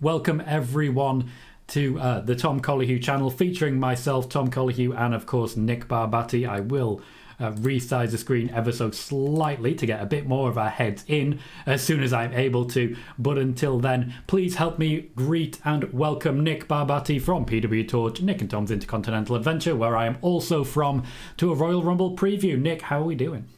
Welcome everyone to the Tom Colohue channel, featuring myself, Tom Colohue, and of course Nick Barbati. I will resize the screen ever so slightly to get a bit more of our heads in as soon as I'm able to. But until then, please help me greet and welcome Nick Barbati from PWTorch, Nick and Tom's Intercontinental Adventure, where I am also from, to a Royal Rumble preview. Nick, how are we doing?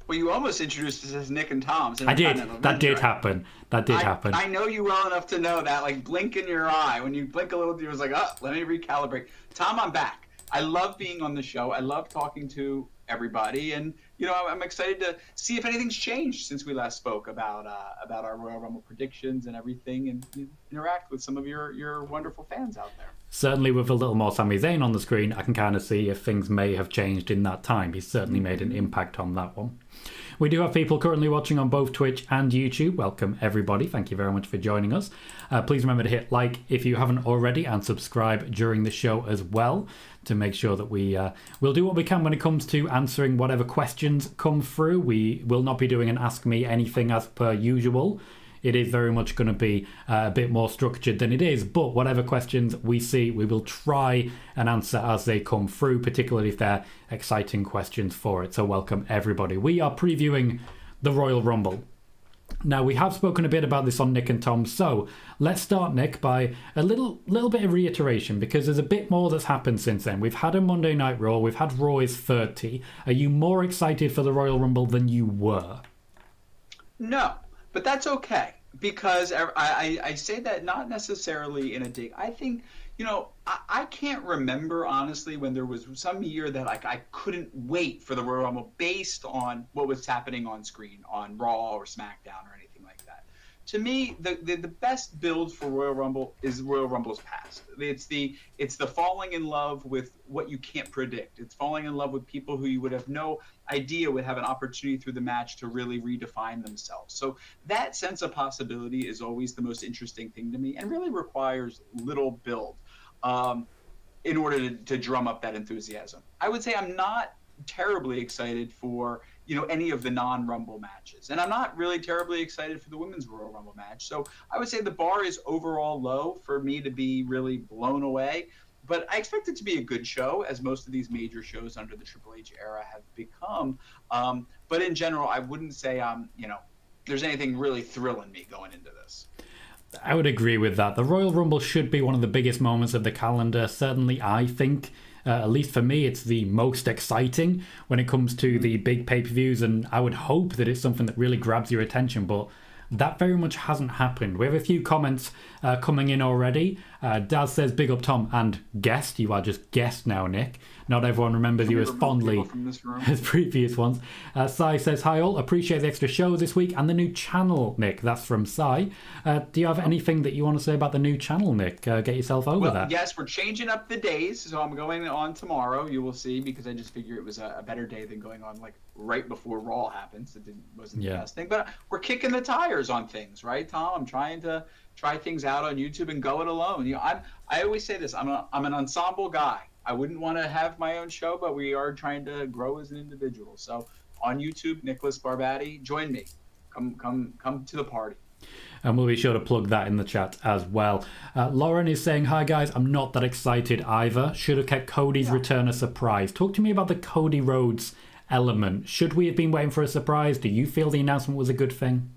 Well, you almost introduced us as Nick and Tom's. I did. That did happen. That did happen. I know you well enough to know that, like, blink in your eye. When you blink a little, you was like, oh, let me recalibrate. Tom, I'm back. I love being on the show. I love talking to everybody. And, you know, I'm excited to see if anything's changed since we last spoke about our Royal Rumble predictions and everything, and interact with some of your wonderful fans out there. Certainly with a little more Sami Zayn on the screen, I can kind of see if things may have changed in that time. He's certainly made an impact on that one. We do have people currently watching on both Twitch and YouTube. Welcome, everybody. Thank you very much for joining us. Please remember to hit like if you haven't already, and subscribe during the show as well, to make sure that we'll do what we can when it comes to answering whatever questions come through. We will not be doing an Ask Me Anything as per usual. It is very much going to be a bit more structured than it is, but whatever questions we see, we will try and answer as they come through, particularly if they're exciting questions for it. So welcome, everybody. We are previewing the Royal Rumble. Now, we have spoken a bit about this on Nick and Tom, so let's start, Nick, by a little bit of reiteration, because there's a bit more that's happened since then. We've had a Monday Night Raw, we've had Raw is 30. Are you more excited for the Royal Rumble than you were? No. But that's okay, because I say that not necessarily in a dig. I think, you know, I can't remember, honestly, when there was some year that I couldn't wait for the Royal Rumble based on what was happening on screen, on Raw or SmackDown or anything like that. To me, the best build for Royal Rumble is Royal Rumble's past. It's the falling in love with what you can't predict. It's falling in love with people who you would have no idea would have an opportunity through the match to really redefine themselves. So that sense of possibility is always the most interesting thing to me, and really requires little build in order to drum up that enthusiasm. I would say I'm not terribly excited for, you know, any of the non-Rumble matches, and I'm not really terribly excited for the Women's Royal Rumble match. So I would say the bar is overall low for me to be really blown away, but I expect it to be a good show, as most of these major shows under the Triple H era have become. But in general, I wouldn't say there's anything really thrilling me going into this. I would agree with that. The Royal Rumble should be one of the biggest moments of the calendar. Certainly, I think. At least for me, it's the most exciting when it comes to the big pay-per-views, and I would hope that it's something that really grabs your attention, but that very much hasn't happened. We have a few comments coming in already. Daz says, big up Tom and guest. You are just guest now, Nick. Not everyone remembers you as fondly as previous ones. Sai says, hi all, appreciate the extra show this week and the new channel, Nick. That's from Sai. Do you have anything that you want to say about the new channel, Nick? Get yourself over that. Yes, we're changing up the days, so I'm going on tomorrow. You will see, because I just figure it was a better day than going on like right before Raw happens. It wasn't the best thing, but we're kicking the tires on things, right, Tom? I'm trying to try things out on YouTube and go it alone. You know, I always say this. I'm an ensemble guy. I wouldn't want to have my own show, but we are trying to grow as an individual. So on YouTube, Nicholas Barbati, join me. Come to the party. And we'll be sure to plug that in the chat as well. Lauren is saying, hi guys, I'm not that excited either. Should have kept Cody's return a surprise. Talk to me about the Cody Rhodes element. Should we have been waiting for a surprise? Do you feel the announcement was a good thing?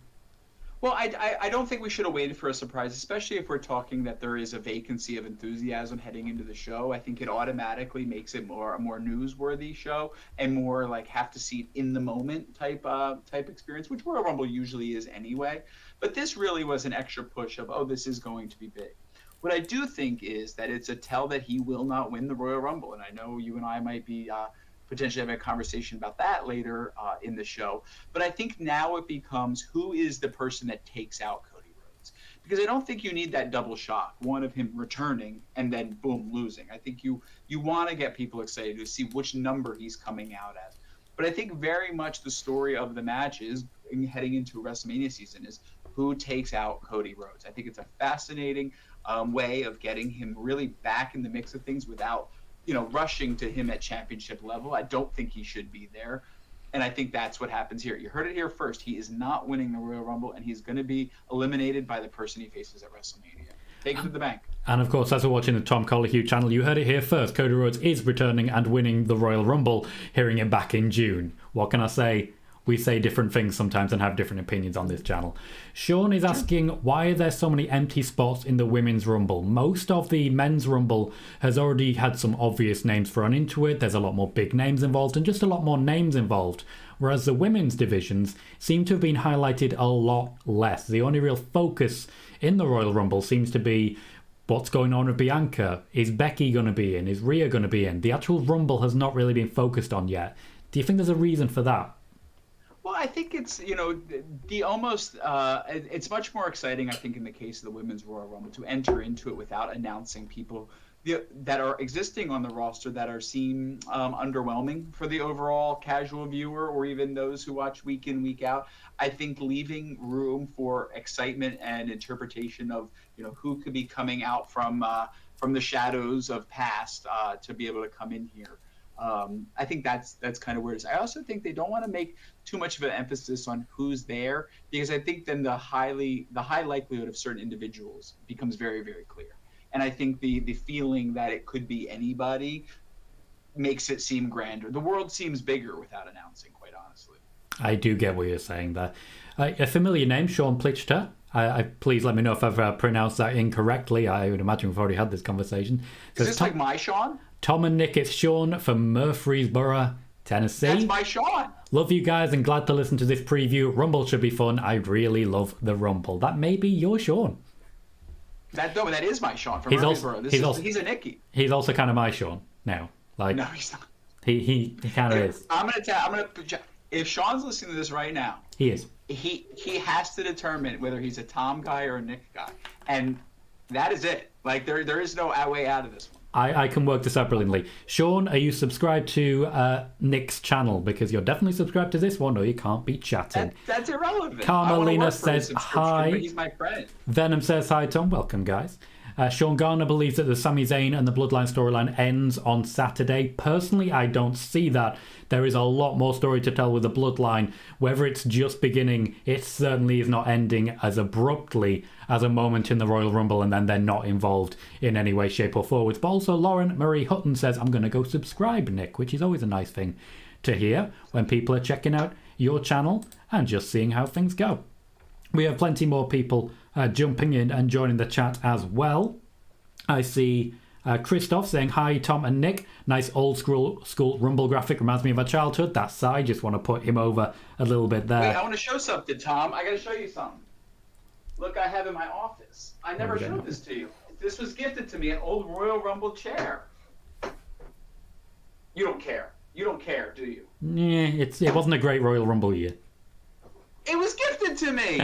Well, I don't think we should have waited for a surprise, especially if we're talking that there is a vacancy of enthusiasm heading into the show. I think it automatically makes it a more newsworthy show and more like have to see it in the moment type experience, which Royal Rumble usually is anyway. But this really was an extra push of, oh, this is going to be big. What I do think is that it's a tell that he will not win the Royal Rumble, and I know you and I might be potentially having a conversation about that later in the show. But I think now it becomes, who is the person that takes out Cody Rhodes? Because I don't think you need that double shock, one of him returning and then boom, losing. I think you want to get people excited to see which number he's coming out as. But I think very much the story of the match is, heading into WrestleMania season, is who takes out Cody Rhodes. I think it's a fascinating way of getting him really back in the mix of things without rushing to him at championship level. I don't think he should be there. And I think that's what happens here. You heard it here first. He is not winning the Royal Rumble, and he's going to be eliminated by the person he faces at WrestleMania. Take it to the bank. And of course, as we're watching the Tom Colohue channel, you heard it here first. Cody Rhodes is returning and winning the Royal Rumble, hearing it back in June. What can I say? We say different things sometimes and have different opinions on this channel. Sean is asking, why are there so many empty spots in the Women's Rumble? Most of the Men's Rumble has already had some obvious names thrown into it. There's a lot more big names involved and just a lot more names involved. Whereas the women's divisions seem to have been highlighted a lot less. The only real focus in the Royal Rumble seems to be what's going on with Bianca. Is Becky going to be in? Is Rhea going to be in? The actual Rumble has not really been focused on yet. Do you think there's a reason for that? Well, I think it's, it's much more exciting, I think, in the case of the Women's Royal Rumble to enter into it without announcing people that are existing on the roster that are seen underwhelming for the overall casual viewer or even those who watch week in, week out. I think leaving room for excitement and interpretation of, who could be coming out from the shadows of past to be able to come in here. I think that's kind of where it is. I also think they don't want to make too much of an emphasis on who's there, because I think then the high likelihood of certain individuals becomes very, very clear. And I think the feeling that it could be anybody makes it seem grander. The world seems bigger without announcing, quite honestly. I do get what you're saying there. A familiar name, Sean Plichter. Please let me know if I've pronounced that incorrectly. I would imagine we've already had this conversation. Is this like my Sean? Tom and Nick, it's Sean from Murfreesboro, Tennessee. That's my Sean. Love you guys and glad to listen to this preview. Rumble should be fun. I really love the Rumble. That may be your Sean. That is my Sean from Murfreesboro. He's a Nicky. He's also kind of my Sean now. Like, no, he's not. He kind of is. If Sean's listening to this right now, he is. He has to determine whether he's a Tom guy or a Nick guy, and that is it. Like there is no way out of this one. I can work this out brilliantly. Sean, are you subscribed to Nick's channel? Because you're definitely subscribed to this one, or you can't be chatting. That's irrelevant. Carmelina says hi. But he's my friend. Venom says hi, Tom. Welcome, guys. Sean Garner believes that the Sami Zayn and the Bloodline storyline ends on Saturday. Personally, I don't see that. There is a lot more story to tell with the Bloodline. Whether it's just beginning, it certainly is not ending as abruptly as a moment in the Royal Rumble and then they're not involved in any way, shape or forwards. But also Lauren Marie Hutton says, I'm going to go subscribe, Nick, which is always a nice thing to hear when people are checking out your channel and just seeing how things go. We have plenty more people jumping in and joining the chat as well. I see Christoph saying, hi, Tom and Nick. Nice old school Rumble graphic. Reminds me of our childhood. That's I just want to put him over a little bit there. Wait, I want to show something, Tom. I got to show you something. Look, I have in my office. I never showed this to you. This was gifted to me, an old Royal Rumble chair. You don't care. You don't care, do you? Yeah, it wasn't a great Royal Rumble year. It was gifted to me.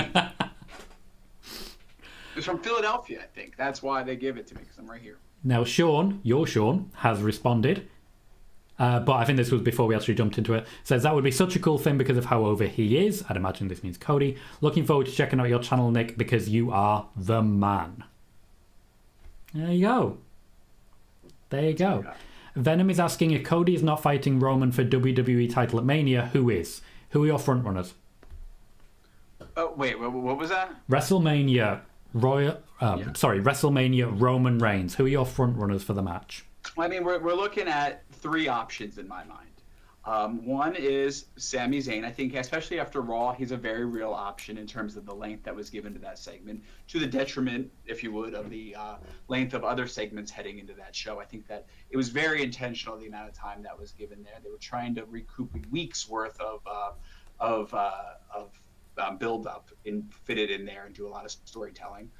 It's from Philadelphia, I think. That's why they give it to me, because I'm right here. Now, Sean, your Sean, has responded. But I think this was before we actually jumped into it. Says, that would be such a cool thing because of how over he is. I'd imagine this means Cody. Looking forward to checking out your channel, Nick, because you are the man. There you go. There you go. Venom is asking, if Cody is not fighting Roman for WWE title at Mania, who is? Who are your front runners? Oh, wait, what was that? WrestleMania WrestleMania Roman Reigns. Who are your front runners for the match? I mean, we're looking at three options in my mind. One is Sami Zayn. I think, especially after Raw, he's a very real option in terms of the length that was given to that segment, to the detriment, if you would, of the length of other segments heading into that show. I think that it was very intentional, the amount of time that was given there. They were trying to recoup weeks worth of build-up fitted in there and do a lot of storytelling.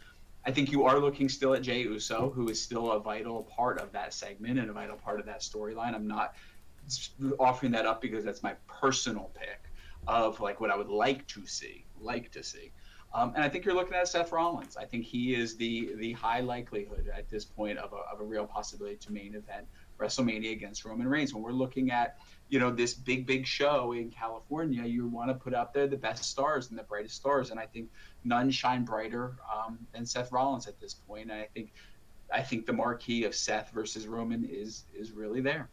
I think you are looking still at Jey Uso, who is still a vital part of that segment and a vital part of that storyline. I'm not offering that up because that's my personal pick of like what I would like to see. And I think you're looking at Seth Rollins. I think he is the high likelihood at this point of a real possibility to main event WrestleMania against Roman Reigns. When we're looking at, this big show in California, you want to put out there the best stars and the brightest stars. And I think none shine brighter than Seth Rollins at this point. And I think the marquee of Seth versus Roman is really there.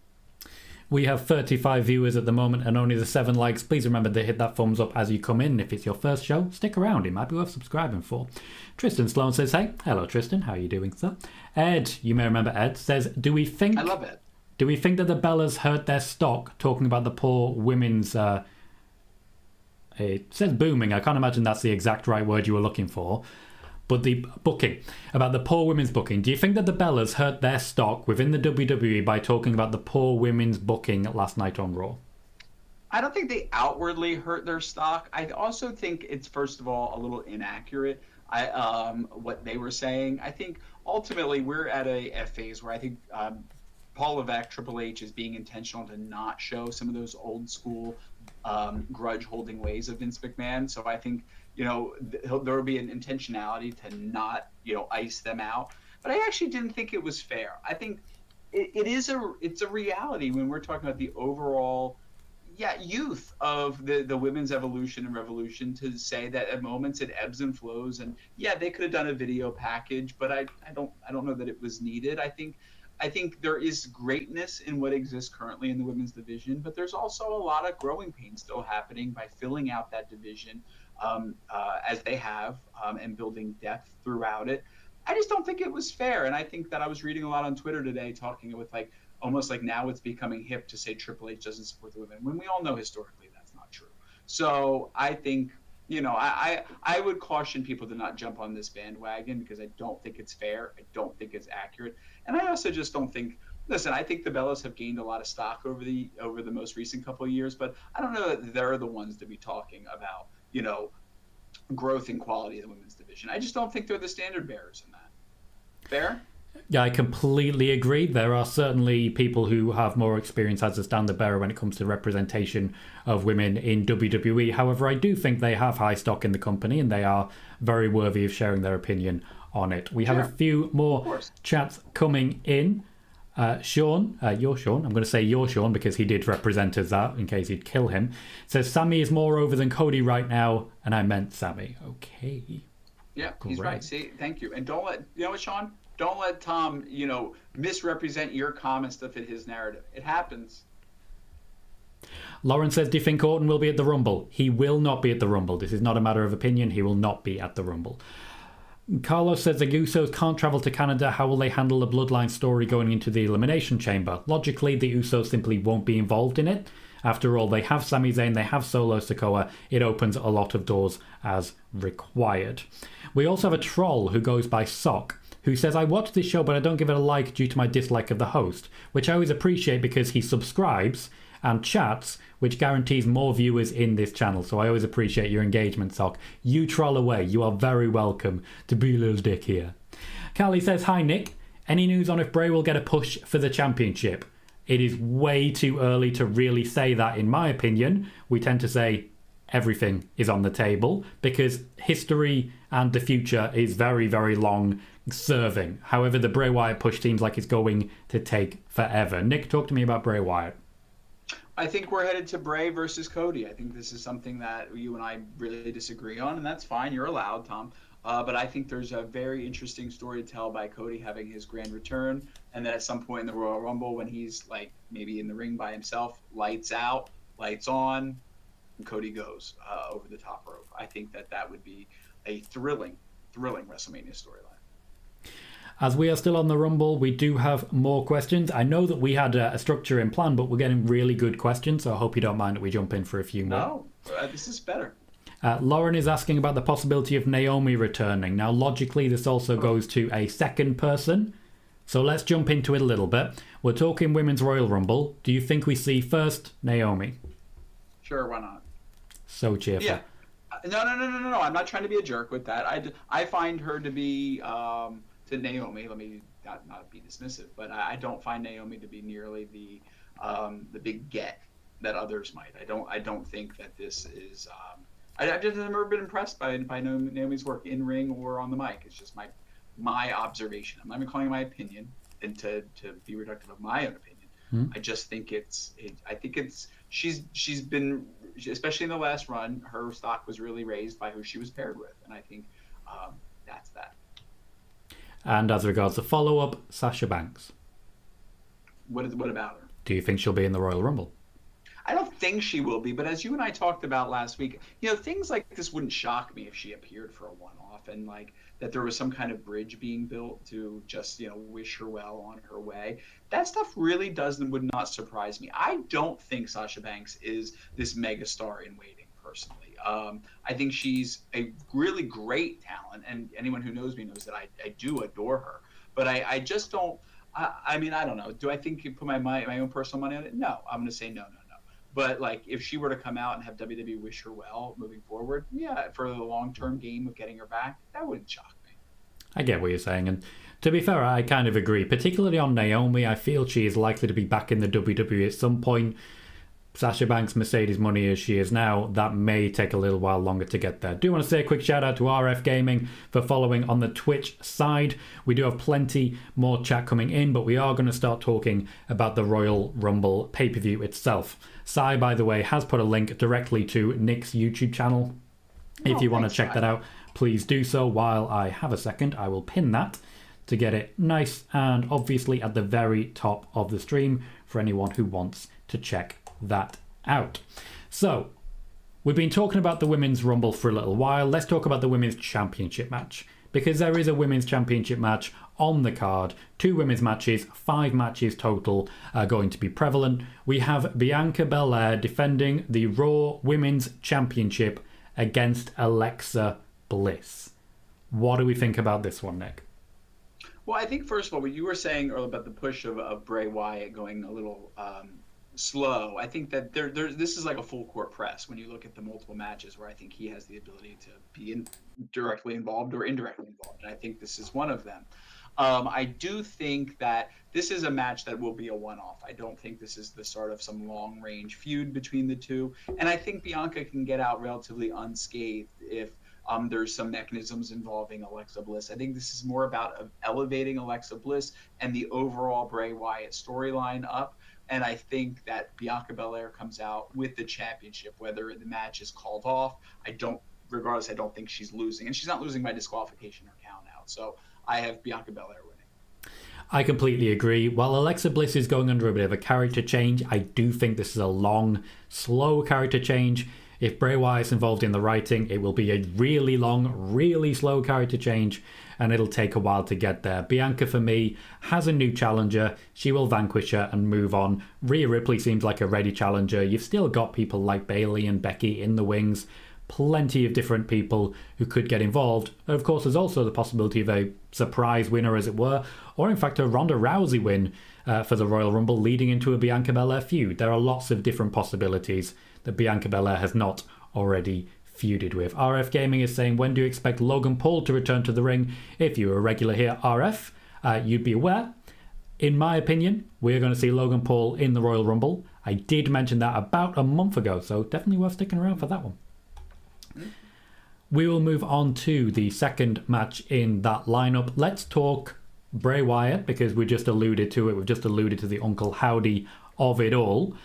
We have 35 viewers at the moment and only the 7 likes. Please remember to hit that thumbs up as you come in. If it's your first show, stick around. It might be worth subscribing for. Tristan Sloan says, hey. Hello, Tristan. How are you doing, sir? Ed, you may remember Ed, says, do we think... I love it. Do we think that the Bellas hurt their stock, talking about the poor women's... it says booming. I can't imagine that's the exact right word you were looking for. But the booking, about the poor women's booking. Do you think that the Bellas hurt their stock within the WWE by talking about the poor women's booking last night on Raw? I don't think they outwardly hurt their stock. I also think it's, first of all, a little inaccurate. What they were saying. I think ultimately we're at a phase where I think Paul Levesque, Triple H, is being intentional to not show some of those old school grudge-holding ways of Vince McMahon. So I think, there will be an intentionality to not, ice them out. But I actually didn't think it was fair. I think it's a reality when we're talking about the overall youth of the women's evolution and revolution, to say that at moments it ebbs and flows. And they could have done a video package, but I don't know that it was needed. I think there is greatness in what exists currently in the women's division, but there's also a lot of growing pains still happening by filling out that division as they have and building depth throughout it. I just don't think it was fair. And I think that I was reading a lot on Twitter today talking with almost like now it's becoming hip to say Triple H doesn't support the women, when we all know historically that's not true. So I think, I would caution people to not jump on this bandwagon, because I don't think it's fair. I don't think it's accurate. And I also just don't think, listen, I think the Bellas have gained a lot of stock over the most recent couple of years, but I don't know that they're the ones to be talking about, growth and quality of the women's division. I just don't think they're the standard bearers in that. Fair? Yeah, I completely agree. There are certainly people who have more experience as a standard bearer when it comes to representation of women in WWE. However, I do think they have high stock in the company and they are very worthy of sharing their opinion on it. We have a few more chats coming in. Sean, you're Sean. I'm going to say you're Sean because he did represent us that in case he'd kill him. Says Sammy is more over than Cody right now, and I meant Sammy. Okay. Yeah, he's right. See, thank you. And don't let, what, Sean? Don't let Tom, misrepresent your comments to fit his narrative. It happens. Lauren says, do you think Orton will be at the Rumble? He will not be at the Rumble. This is not a matter of opinion. He will not be at the Rumble. Carlos says the Usos can't travel to Canada. How will they handle the Bloodline story going into the Elimination Chamber? Logically, the Usos simply won't be involved in it. After all, they have Sami Zayn, they have Solo Sikoa. It opens a lot of doors as required. We also have a troll who goes by Sock, who says, I watch this show, but I don't give it a like due to my dislike of the host, which I always appreciate because he subscribes and chats, which guarantees more viewers in this channel. So I always appreciate your engagement, Sock. You troll away. You are very welcome to be a little dick here. Callie says, hi, Nick. Any news on if Bray will get a push for the championship? It is way too early to really say that, in my opinion. We tend to say everything is on the table because history and the future is very, very long serving. However, the Bray Wyatt push seems like it's going to take forever. Nick, talk to me about Bray Wyatt. I think we're headed to Bray versus Cody. I think this is something that you and I really disagree on, and that's fine. You're allowed, Tom. But I think there's a very interesting story to tell by Cody having his grand return, and then at some point in the Royal Rumble when he's maybe in the ring by himself, lights out, lights on, and Cody goes over the top rope. I think that would be a thrilling WrestleMania storyline. As we are still on the Rumble, we do have more questions. I know that we had a structure in plan, but we're getting really good questions, so I hope you don't mind that we jump in for a few more. No, this is better. Lauren is asking about the possibility of Naomi returning. Now, logically, this also goes to a second person, so let's jump into it a little bit. We're talking Women's Royal Rumble. Do you think we see first Naomi? Sure, why not? So cheerful. Yeah. No. I'm not trying to be a jerk with that. I find her to be... to Naomi, let me not be dismissive, but I don't find Naomi to be nearly the big get that others might. I don't think that this is. I've just never been impressed by Naomi's work in ring or on the mic. It's just my observation. I'm not even calling it my opinion, and to be reductive of my own opinion. I just think she's been, especially in the last run, her stock was really raised by who she was paired with, and I think that's that. And as regards the follow-up, Sasha Banks. What about her? Do you think she'll be in the Royal Rumble? I don't think she will be, but as you and I talked about last week, things like this wouldn't shock me if she appeared for a one-off, and like that there was some kind of bridge being built to just, wish her well on her way. That stuff really would not surprise me. I don't think Sasha Banks is this megastar in waiting, personally. I think she's a really great talent, and anyone who knows me knows that I do adore her. But I just don't. I mean, I don't know. Do I think you put my own personal money on it? No, I'm going to say no. But like, if she were to come out and have WWE wish her well moving forward, yeah, for the long-term game of getting her back, that wouldn't shock me. I get what you're saying, and to be fair, I kind of agree. Particularly on Naomi, I feel she is likely to be back in the WWE at some point. Sasha Banks, Mercedes money as she is now, that may take a little while longer to get there. Do want to say a quick shout out to RF Gaming for following on the Twitch side. We do have plenty more chat coming in, but we are going to start talking about the Royal Rumble pay-per-view itself. Sai, by the way, has put a link directly to Nick's YouTube channel. If you want to check that out, please do so. While I have a second, I will pin that to get it nice and obviously at the very top of the stream for anyone who wants to check that out. So, we've been talking about the Women's Rumble for a little while. Let's talk about the Women's Championship match, because there is a Women's Championship match on the card. 2 women's matches, 5 matches total are going to be prevalent. We have Bianca Belair defending the Raw Women's Championship against Alexa Bliss. What do we think about this one, Nick? Well, I think first of all, what you were saying earlier about the push of Bray Wyatt going a little slow, I think that this is like a full court press when you look at the multiple matches where I think he has the ability to be directly involved or indirectly involved, and I think this is one of them. I do think that this is a match that will be a one-off. I don't think this is the start of some long-range feud between the two, and I think Bianca can get out relatively unscathed if there's some mechanisms involving Alexa Bliss. I think this is more about elevating Alexa Bliss and the overall Bray Wyatt storyline up. And I think that Bianca Belair comes out with the championship, whether the match is called off. I don't think she's losing. And she's not losing by disqualification or count out. So I have Bianca Belair winning. I completely agree. While Alexa Bliss is going under a bit of a character change, I do think this is a long, slow character change. If Bray Wyatt's involved in the writing, it will be a really long, really slow character change, and it'll take a while to get there. Bianca, for me, has a new challenger. She will vanquish her and move on. Rhea Ripley seems like a ready challenger. You've still got people like Bayley and Becky in the wings. Plenty of different people who could get involved. Of course, there's also the possibility of a surprise winner, as it were, or in fact a Ronda Rousey win for the Royal Rumble leading into a Bianca Belair feud. There are lots of different possibilities that Bianca Belair has not already feuded with. RF Gaming is saying, when do you expect Logan Paul to return to the ring? If you're a regular here, RF, you'd be aware. In my opinion, we're going to see Logan Paul in the Royal Rumble. I did mention that about a month ago, so definitely worth sticking around for that one. We will move on to the second match in that lineup. Let's talk Bray Wyatt, because we just alluded to it. We've just alluded to the Uncle Howdy of it all.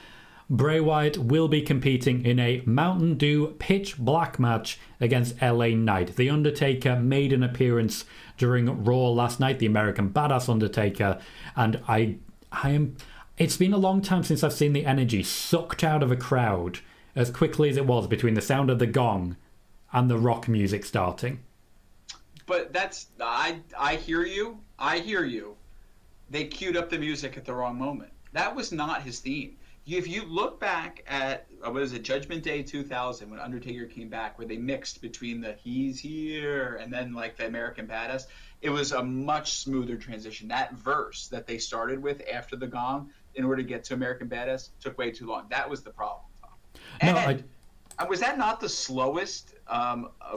Bray Wyatt will be competing in a Mountain Dew pitch black match against LA Knight. The Undertaker made an appearance during Raw last night, the American Badass Undertaker, and I am. It's been a long time since I've seen the energy sucked out of a crowd as quickly as it was between the sound of the gong and the rock music starting. But I hear you. I hear you. They queued up the music at the wrong moment. That was not his theme. If you look back at, Judgment Day 2000, when Undertaker came back, where they mixed between the "he's here" and then like the American Badass, it was a much smoother transition. That verse that they started with after the gong, in order to get to American Badass, took way too long. That was the problem, Tom. And was that not the slowest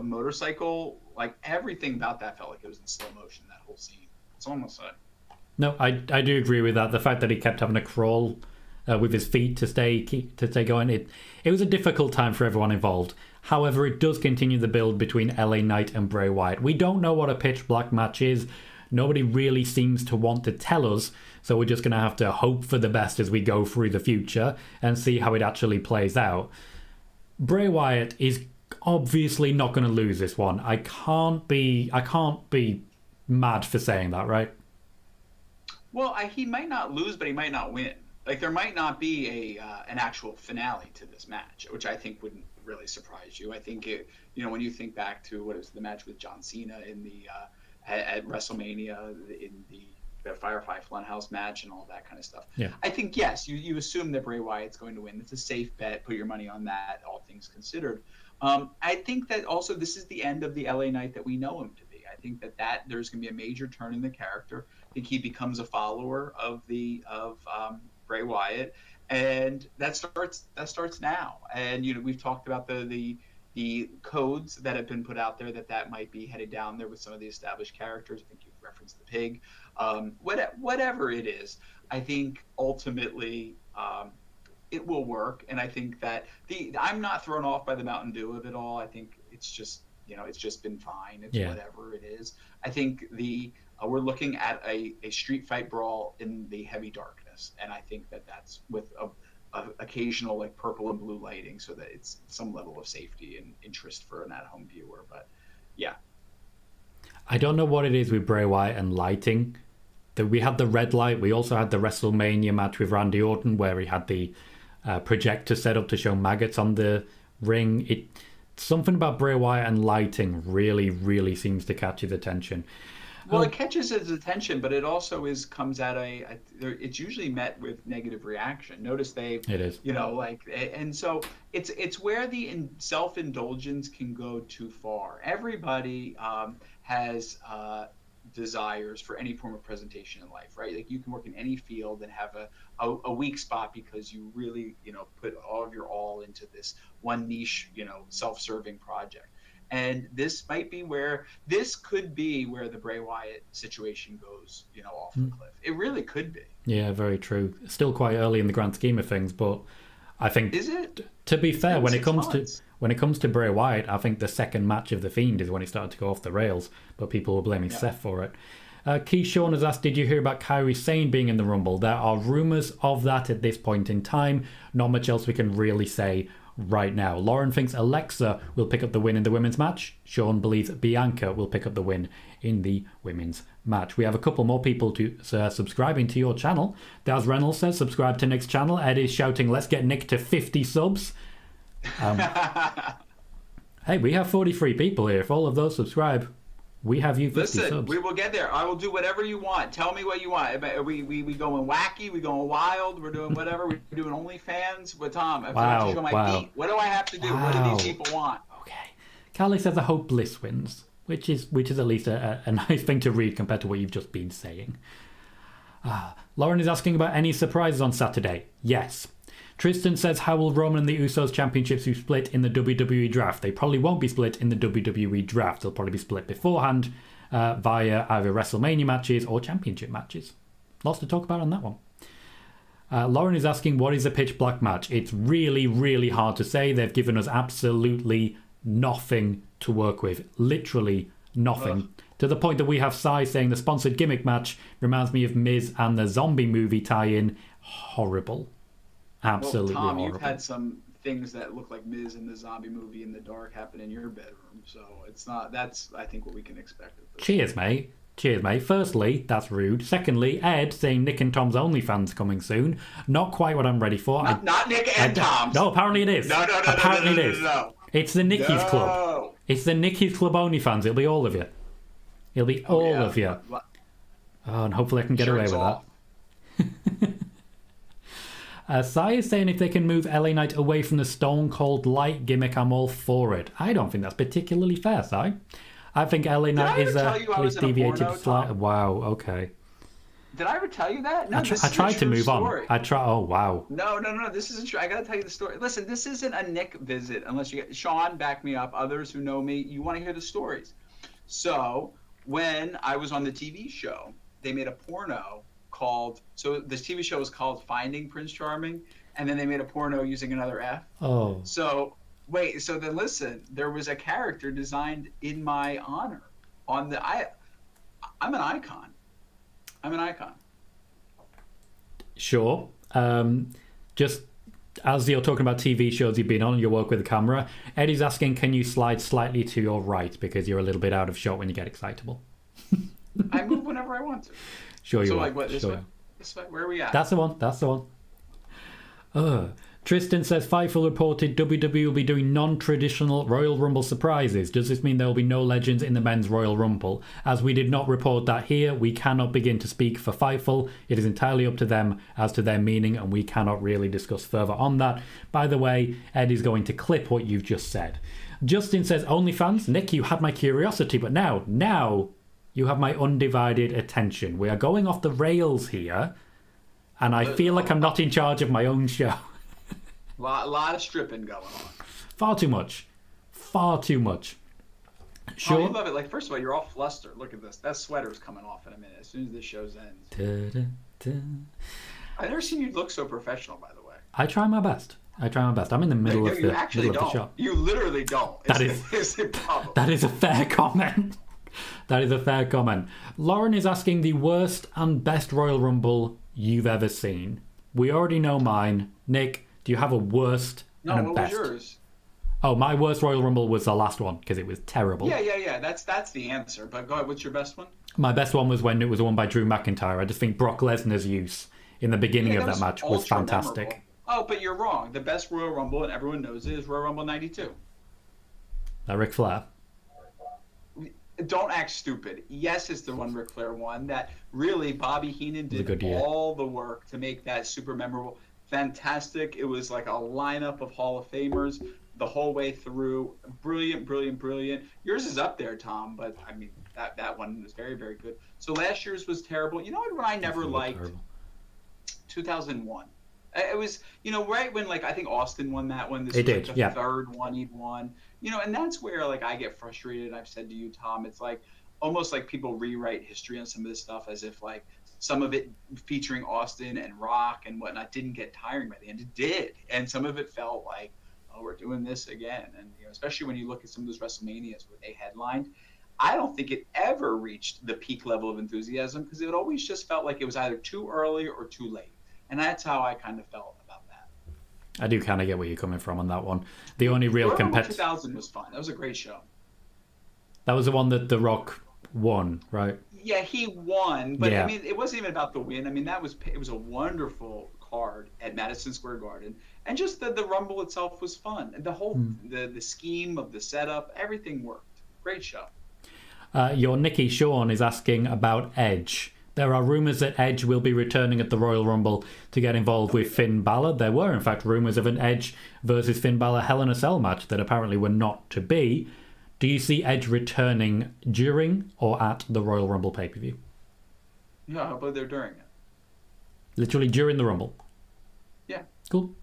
motorcycle? Like, everything about that felt like it was in slow motion, that whole scene. It's almost like... No, I do agree with that. The fact that he kept having to crawl with his feet to stay going, it was a difficult time for everyone involved. However, it does continue the build between LA Knight and Bray Wyatt. We don't know what a pitch black match is. Nobody really seems to want to tell us, so we're just going to have to hope for the best as we go through the future and see how it actually plays out. Bray Wyatt is obviously not going to lose this one. I can't be mad for saying that, right? Well, he might not lose, but he might not win. Like there might not be an actual finale to this match, which I think wouldn't really surprise you. I think when you think back to what was the match with John Cena in the at WrestleMania in the Firefly Funhouse match and all that kind of stuff. Yeah. I think yes, you assume that Bray Wyatt's going to win. It's a safe bet. Put your money on that. All things considered. I think that also this is the end of the LA Knight that we know him to be. I think that there's going to be a major turn in the character. I think he becomes a follower of Bray Wyatt, and that starts now. And we've talked about the codes that have been put out there that might be headed down there with some of the established characters. I think you've referenced the pig. Whatever it is, I think ultimately it will work. And I think that I'm not thrown off by the Mountain Dew of it all. I think it's just it's just been fine. It's whatever it is. I think we're looking at a street fight brawl in the heavy darkness, and I think that's with a occasional like purple and blue lighting, so that it's some level of safety and interest for an at-home viewer. But yeah, I don't know what it is with Bray Wyatt and lighting. That we had the red light. We also had the WrestleMania match with Randy Orton where he had the projector set up to show maggots on the ring. Something about Bray Wyatt and lighting really, really seems to catch his attention. Well, it catches his attention, but it also comes at it's usually met with negative reaction. Notice it is, and so it's where the self-indulgence can go too far. Everybody has desires for any form of presentation in life, right? Like you can work in any field and have a weak spot because you really, put all of your all into this one niche, self-serving project. And this could be where the Bray Wyatt situation goes, off the cliff. It really could be. Yeah, very true. Still quite early in the grand scheme of things, but I think, is it? To be fair, when it comes to Bray Wyatt, I think the second match of The Fiend is when it started to go off the rails, but people were blaming Seth for it. Keyshawn has asked, did you hear about Kairi Sane being in the Rumble? There are rumours of that at this point in time. Not much else we can really say right now. Lauren thinks Alexa will pick up the win in the women's match. Sean believes Bianca will pick up the win in the women's match. We have a couple more people to subscribing to your channel. Daz Reynolds says, subscribe to Nick's channel. Ed is shouting, let's get Nick to 50 subs. Hey, we have 43 people here. If all of those subscribe, we have you 50 subs. Listen, we will get there. I will do whatever you want. Tell me what you want. We going wacky? We going wild? We're doing whatever. We're doing OnlyFans? But Tom, if I want to show my feet, what do I have to do? What do these people want? Okay. Callie says, I hope Bliss wins, which is at least a nice thing to read compared to what you've just been saying. Lauren is asking about any surprises on Saturday. Yes. Tristan says, how will Roman and the Usos championships be split in the WWE draft? They probably won't be split in the WWE draft. They'll probably be split beforehand via either WrestleMania matches or championship matches. Lots to talk about on that one. Lauren is asking, what is a pitch black match? It's really, really hard to say. They've given us absolutely nothing to work with. Literally nothing. To the point that we have Sai saying the sponsored gimmick match reminds me of Miz and the zombie movie tie-in. Horrible. Absolutely Tom, horrible. you've had some things that look like Miz in the zombie movie in the dark happen in your bedroom, so it's not. That's I think what we can expect. Cheers, mate. Cheers, mate. Firstly, that's rude. Secondly, Ed saying Nick and Tom's OnlyFans coming soon. Not quite what I'm ready for. Not Nick and Tom's. No, apparently it is. No. Apparently it is. It's the Nicky's Club. It's the Nicky's Club OnlyFans. It'll be all of you. It'll be all of you. Oh, and hopefully I can get away with that. Sai is saying if they can move LA Knight away from the Stone Cold Light gimmick, I'm all for it. I don't think that's particularly fair, Sai. I think LA Knight is at least deviated slightly. Wow, okay. Did I ever tell you that? No, I tried to move on. Oh, wow. No. This isn't true. I got to tell you the story. Listen, this isn't a Nick visit unless you get Sean, back me up. Others who know me, you want to hear the stories. So when I was on the TV show, they made a porno called, so this TV show was called Finding Prince Charming, and then they made a porno using another F. Oh. So then listen, there was a character designed in my honor on the I'm an icon. Sure. Just as you're talking about TV shows you've been on, your work with the camera, Eddie's asking, can you slide slightly to your right because you're a little bit out of shot when you get excitable? I move whenever I want to. Sure you so are. Like what, this way? This way? Where are we at? That's the one. Tristan says Fightful reported WWE will be doing non-traditional Royal Rumble surprises. Does this mean there will be no legends in the men's Royal Rumble? As we did not report that here, we cannot begin to speak for Fightful. It is entirely up to them as to their meaning, and we cannot really discuss further on that. By the way, Ed is going to clip what you've just said. Justin says, OnlyFans, Nick, you had my curiosity, but now you have my undivided attention. We are going off the rails here, and I feel like I'm not in charge of my own show. A lot of stripping going on. Far too much. Sure. Oh, you love it. Like, first of all, you're all flustered. Look at this. That sweater's coming off in a minute as soon as this show ends. I've never seen you look so professional, by the way. I try my best. I'm in the middle of the shot. You literally don't. That is a fair comment. That is a fair comment. Lauren is asking the worst and best Royal Rumble you've ever seen. We already know mine. Nick, do you have a worst and a what best? was yours? Oh, my worst Royal Rumble was the last one because it was terrible. Yeah. That's the answer. But go ahead. What's your best one? My best one was when it was won by Drew McIntyre. I just think Brock Lesnar's use in the beginning of that match was fantastic. Memorable. Oh, but you're wrong. The best Royal Rumble, and everyone knows it, is Royal Rumble 92. That Ric Flair. Don't act stupid. Yes, it's the one Ric Flair won. That really, Bobby Heenan did all the work to make that super memorable. Fantastic. It was like a lineup of Hall of Famers the whole way through. Brilliant. Yours is up there, Tom, but I mean, that one was very, very good. So last year's was terrible. You know what I never liked? Terrible. 2001. It was, right when, like, I think Austin won that one. This was the third one he'd won. And that's where, like, I get frustrated. I've said to you, Tom, it's like almost like people rewrite history on some of this stuff as if, like, some of it featuring Austin and Rock and whatnot didn't get tiring by the end. It did. And some of it felt like, oh, we're doing this again. And, especially when you look at some of those WrestleManias where they headlined, I don't think it ever reached the peak level of enthusiasm because it always just felt like it was either too early or too late. And that's how I kind of felt about that. I do kind of get where you're coming from on that one. The only real competitor... 2000 was fun. That was a great show. That was the one that The Rock won, right? Yeah, he won, but I mean, it wasn't even about the win. I mean, it was a wonderful card at Madison Square Garden, and just the Rumble itself was fun. And the whole the scheme of the setup, everything worked. Great show. Your Nikki Sean is asking about Edge. There are rumours that Edge will be returning at the Royal Rumble to get involved with Finn Balor. There were, in fact, rumours of an Edge versus Finn Balor Hell in a Cell match that apparently were not to be. Do you see Edge returning during or at the Royal Rumble pay-per-view? Yeah, how about they're during it? Literally during the Rumble? Yeah. Cool.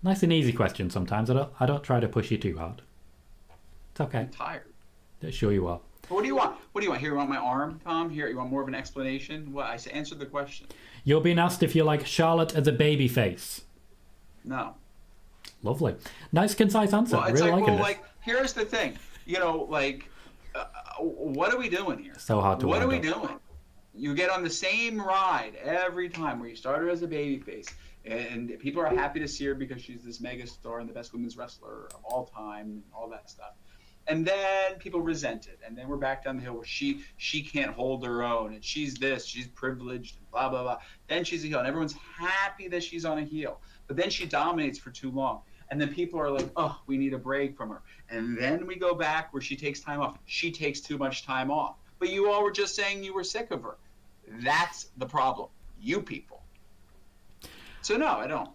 Nice and easy question sometimes. I don't try to push you too hard. It's okay. I'm tired. Sure you are. What do you want? Here, you want my arm, Tom? Here, you want more of an explanation? Well, I answered the question. You're being asked if you like Charlotte as a babyface. No. Lovely. Nice, concise answer. Well, really liking this. Here's the thing. What are we doing here? So hard to What are we doing? You get on the same ride every time where you start her as a babyface, and people are happy to see her because she's this mega star and the best women's wrestler of all time and all that stuff. And then people resent it, and then we're back down the hill where she can't hold her own, and she's privileged, and blah, blah, blah. Then she's a heel, and everyone's happy that she's on a heel. But then she dominates for too long, and then people are like, oh, we need a break from her. And then we go back where she takes time off. She takes too much time off. But you all were just saying you were sick of her. That's the problem, you people. So no, I don't.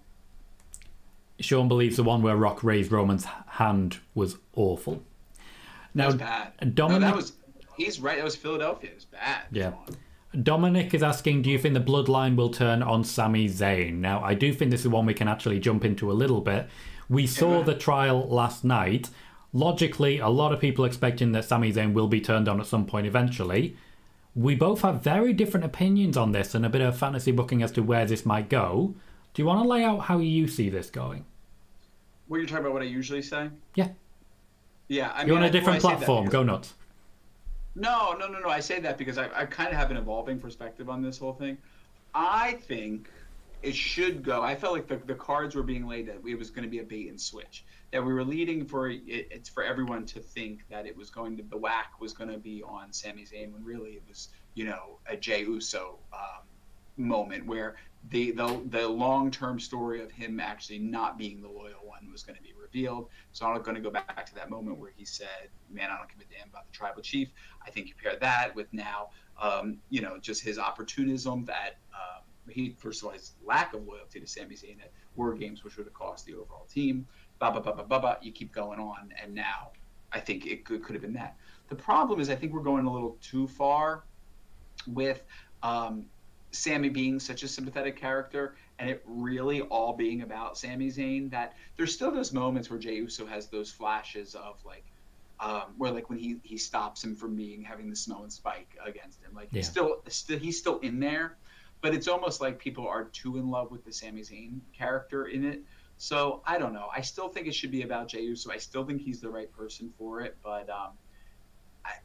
Sean believes the one where Rock raised Roman's hand was awful. That was bad. Dominic, he's right. That was Philadelphia. It was bad. Yeah. Dominic is asking, do you think the bloodline will turn on Sami Zayn? Now, I do think this is one we can actually jump into a little bit. We saw the trial last night. Logically, a lot of people expecting that Sami Zayn will be turned on at some point eventually. We both have very different opinions on this and a bit of fantasy booking as to where this might go. Do you want to lay out how you see this going? What, you're talking about what I usually say? Yeah. Yeah, You're on a different platform. Go nuts. No. I say that because I kind of have an evolving perspective on this whole thing. I think it should go. I felt like the cards were being laid that it was going to be a bait and switch. That we were leading it's for everyone to think that it was the whack was going to be on Sami Zayn when really it was, a Jey Uso moment where the long-term story of him actually not being the loyal one was going to be revealed. So I'm not going to go back to that moment where he said, man, I don't give a damn about the tribal chief. I think you pair that with now, just his opportunism that he, first of all, his lack of loyalty to Sami Zayn at War Games, which would have cost the overall team. You keep going on, and now I think it could have been that. The problem is I think we're going a little too far with Sami being such a sympathetic character and it really all being about Sami Zayn, that there's still those moments where Jey Uso has those flashes of where when he stops him from having the Samoan spike against him, he's still in there, but it's almost like people are too in love with the Sami Zayn character in it. So I don't know. I still think it should be about Jey Uso. I still think he's the right person for it, but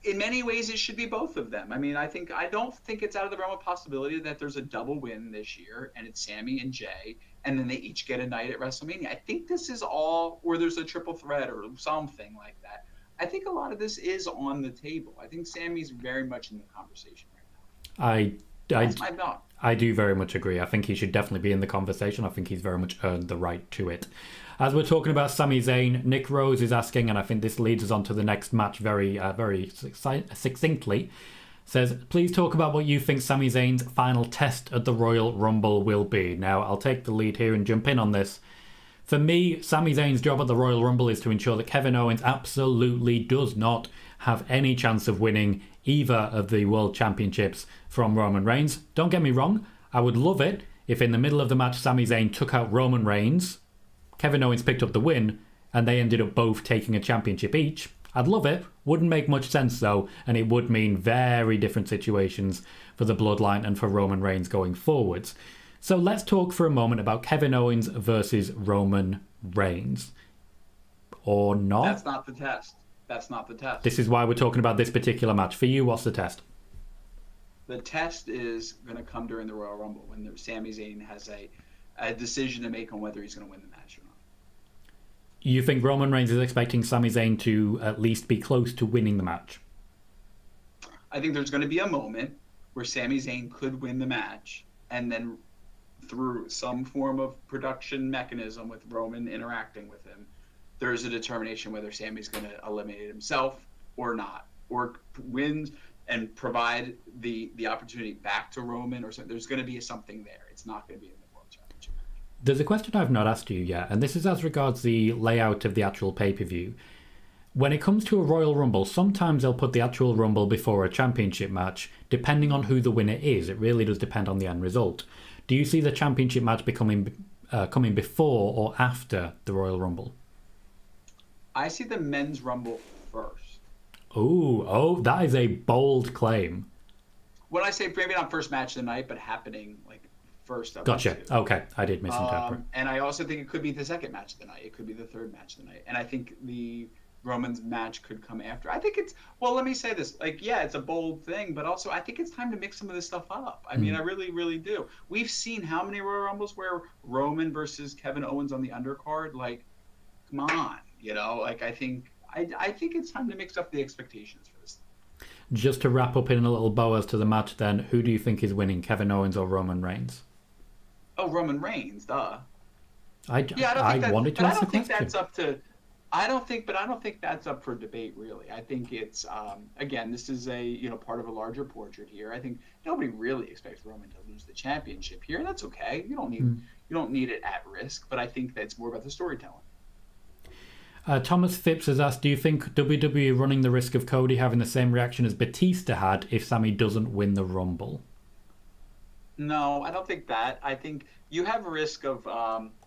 in many ways, it should be both of them. I mean, I don't think it's out of the realm of possibility that there's a double win this year, and it's Sami and Jey, and then they each get a night at WrestleMania. I think this is all where there's a triple threat or something like that. I think a lot of this is on the table. I think Sami's very much in the conversation right now. That's my thought. I do very much agree. I think he should definitely be in the conversation. I think he's very much earned the right to it. As we're talking about Sami Zayn, Nick Rose is asking, and I think this leads us on to the next match very succinctly, says, please talk about what you think Sami Zayn's final test at the Royal Rumble will be. Now, I'll take the lead here and jump in on this. For me, Sami Zayn's job at the Royal Rumble is to ensure that Kevin Owens absolutely does not have any chance of winning either of the World Championships from Roman Reigns. Don't get me wrong, I would love it if in the middle of the match Sami Zayn took out Roman Reigns, Kevin Owens picked up the win, and they ended up both taking a championship each. I'd love it. Wouldn't make much sense though, and it would mean very different situations for the Bloodline and for Roman Reigns going forwards. So let's talk for a moment about Kevin Owens versus Roman Reigns. Or not? That's not the test. This is why we're talking about this particular match. For you, what's the test? The test is going to come during the Royal Rumble when Sami Zayn has a decision to make on whether he's going to win the match or not. You think Roman Reigns is expecting Sami Zayn to at least be close to winning the match? I think there's going to be a moment where Sami Zayn could win the match, and then through some form of production mechanism with Roman interacting with him, there's a determination whether Sami's going to eliminate himself or not, or wins and provide the opportunity back to Roman or something. There's going to be something there. It's not going to be in the World Championship match. There's a question I've not asked you yet, and this is as regards the layout of the actual pay-per-view. When it comes to a Royal Rumble, sometimes they'll put the actual Rumble before a championship match, depending on who the winner is. It really does depend on the end result. Do you see the championship match coming before or after the Royal Rumble? I see the men's Rumble first. Oh, that is a bold claim. When I say maybe not first match of the night, but happening first. Gotcha. Okay, I did misinterpret. And I also think it could be the second match of the night. It could be the third match of the night. And I think the Roman's match could come after. I think let me say this. It's a bold thing, but also I think it's time to mix some of this stuff up. I mean, I really, really do. We've seen how many Royal Rumbles where Roman versus Kevin Owens on the undercard. Come on, I think it's time to mix up the expectations for this. Just to wrap up in a little bow as to the match then, who do you think is winning, Kevin Owens or Roman Reigns? Oh, Roman Reigns, duh. I wanted to ask the question. I don't think that's up for debate, really. I think it's, again, this is part of a larger portrait here. I think nobody really expects Roman to lose the championship here. That's okay. You don't need it at risk, but I think that's more about the storytelling. Thomas Phipps has asked, do you think WWE running the risk of Cody having the same reaction as Batista had if Sami doesn't win the Rumble? No, I don't think that. I think you have a risk of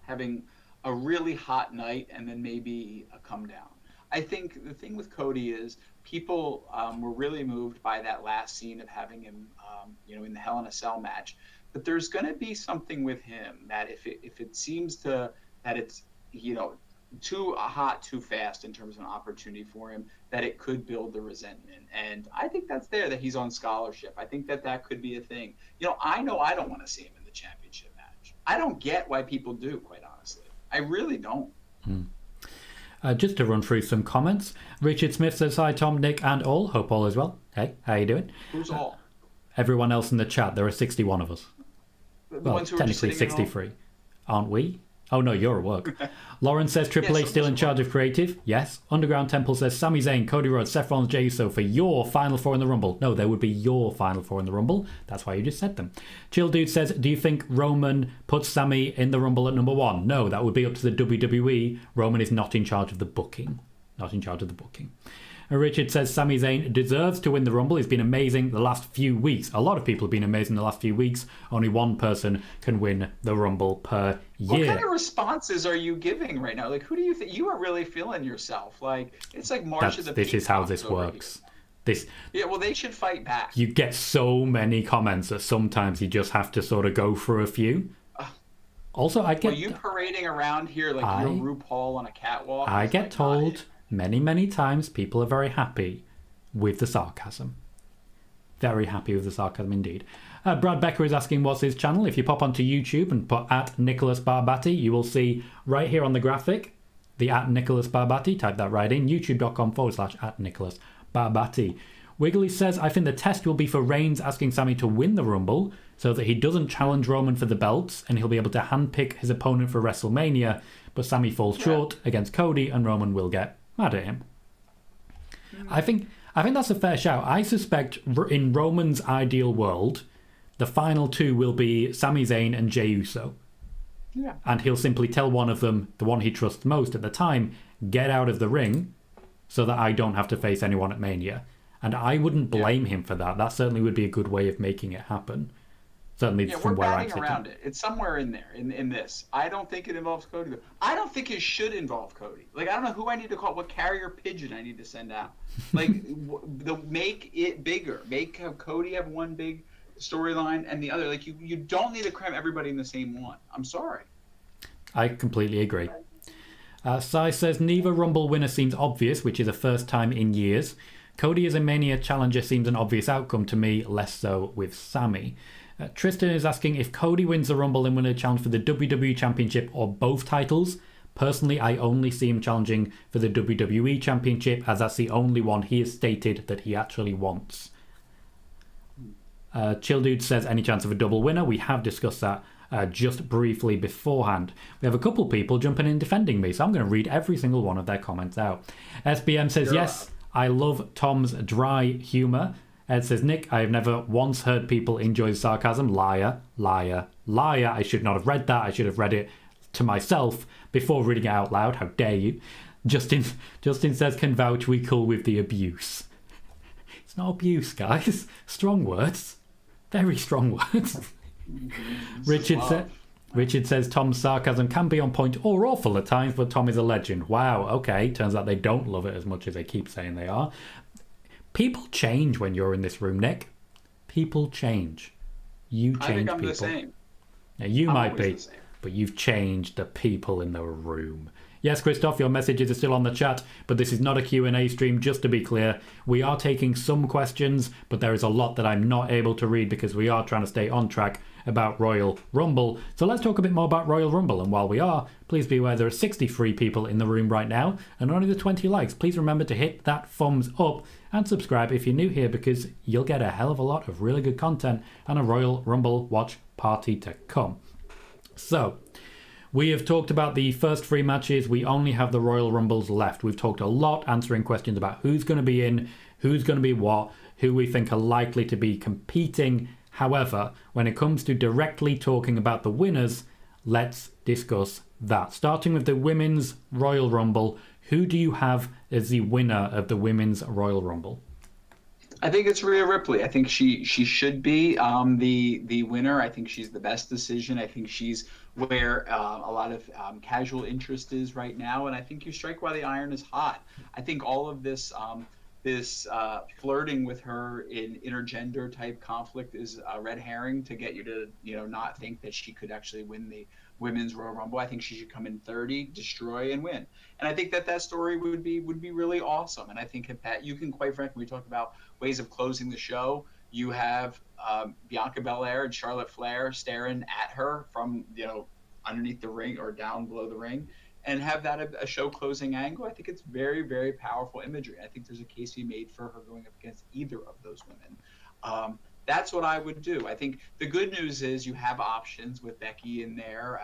having a really hot night and then maybe a come down. I think the thing with Cody is people were really moved by that last scene of having him, in the Hell in a Cell match. But there's going to be something with him that if it seems that it's, too hot too fast in terms of an opportunity for him, that it could build the resentment. And I think that's there, that he's on scholarship. I think that could be a thing. I know I don't want to see him in the championship match. I don't get why people do, quite honestly. I really don't. Just to run through some comments. Richard Smith says, hi Tom, Nick and all. Hope all is well. Hey, how you doing? Who's all? Everyone else in the chat. There are 61 of us. The Well, ones who are just technically sitting at home? 63. Aren't we? Oh no, you're at work. Lauren says Triple H still in charge of creative. Yes. Underground Temple says Sami Zayn, Cody Rhodes, Seth Rollins, Jey Uso for your Final Four in the Rumble. No, they would be your Final Four in the Rumble. That's why you just said them. Chill Dude says, do you think Roman puts Sami in the Rumble at number 1? No, that would be up to the WWE. Roman is not in charge of the booking. Not in charge of the booking. Richard says Sami Zayn deserves to win the Rumble. He's been amazing the last few weeks. A lot of people have been amazing the last few weeks. Only one person can win the Rumble per year. What kind of responses are you giving right now? Like, who do you think? You are really feeling yourself. Like, it's like March of the This is how this Peacocks over works. Yeah, well, they should fight back. You get so many comments that sometimes you just have to sort of go through a few. Also, I get... Are you parading around here like you're RuPaul on a catwalk? I get told... Many, many times people are very happy with the sarcasm. Very happy with the sarcasm indeed. Brad Becker is asking what's his channel. If you pop onto YouTube and put at Nicholas Barbati, you will see right here on the graphic, the at Nicholas Barbati. Type that right in, youtube.com/at Nicholas Barbati. Wiggly says, I think the test will be for Reigns asking Sami to win the Rumble so that he doesn't challenge Roman for the belts and he'll be able to handpick his opponent for WrestleMania, but Sami falls short against Cody and Roman will get mad at him. I think that's a fair shout. I suspect in Roman's ideal world, the final two will be Sami Zayn and Jey Uso. Yeah. And he'll simply tell one of them, the one he trusts most at the time, get out of the ring so that I don't have to face anyone at Mania. And I wouldn't blame him for that. That certainly would be a good way of making it happen. Certainly from where I'm sitting. We're batting around it. It's somewhere in there, in this. I don't think it involves Cody. I don't think it should involve Cody. Like, I don't know who I need to call. What carrier pigeon I need to send out. Like, make it bigger. Have Cody have one big storyline and the other. Like, you don't need to cram everybody in the same one. I'm sorry. I completely agree. Sai says, neither Rumble winner seems obvious, which is a first time in years. Cody as a Mania challenger seems an obvious outcome to me, less so with Sami. Tristan is asking if Cody wins the Rumble and wins a challenge for the WWE Championship or both titles. Personally, I only see him challenging for the WWE Championship as that's the only one he has stated that he actually wants. Chill Dude says any chance of a double winner. We have discussed that just briefly beforehand. We have a couple people jumping in defending me, so I'm going to read every single one of their comments out. SBM says, yes, I love Tom's dry humour. Ed says, Nick, I have never once heard people enjoy sarcasm. Liar, liar, liar. I should not have read that. I should have read it to myself before reading it out loud. How dare you? Justin says, can vouch we cool with the abuse. It's not abuse, guys. Strong words. Very strong words. Richard says, Tom's sarcasm can be on point or awful at times, but Tom is a legend. Wow, okay. Turns out they don't love it as much as they keep saying they are. People change when you're in this room, Nick. People change. You change people. I think I'm the same. Now, you might be, but you've changed the people in the room. Yes, Christoph, your messages are still on the chat, but this is not a Q&A stream, just to be clear. We are taking some questions, but there is a lot that I'm not able to read because we are trying to stay on track about Royal Rumble. So let's talk a bit more about Royal Rumble. And while we are, please be aware there are 63 people in the room right now and only the 20 likes. Please remember to hit that thumbs up and subscribe if you're new here because you'll get a hell of a lot of really good content and a Royal Rumble watch party to come. So, we have talked about the first 3 matches. We only have the Royal Rumbles left. We've talked a lot answering questions about who's going to be in, who's going to be what, who we think are likely to be competing. However, when it comes to directly talking about the winners, let's discuss that. Starting with the Women's Royal Rumble, who do you have as the winner of the Women's Royal Rumble? I think it's Rhea Ripley. I think she should be the winner. I think she's the best decision. I think she's where a lot of casual interest is right now, and I think you strike while the iron is hot. I think all of this flirting with her in intergender type conflict is a red herring to get you to not think that she could actually win the Women's Royal Rumble. I think she should come in 30, destroy, and win. And I think that story would be really awesome. And I think that you can, quite frankly, we talk about ways of closing the show. You have Bianca Belair and Charlotte Flair staring at her from underneath the ring or down below the ring, and have that a show closing angle. I think it's very, very powerful imagery. I think there's a case to be made for her going up against either of those women. That's what I would do. I think the good news is you have options with Becky in there,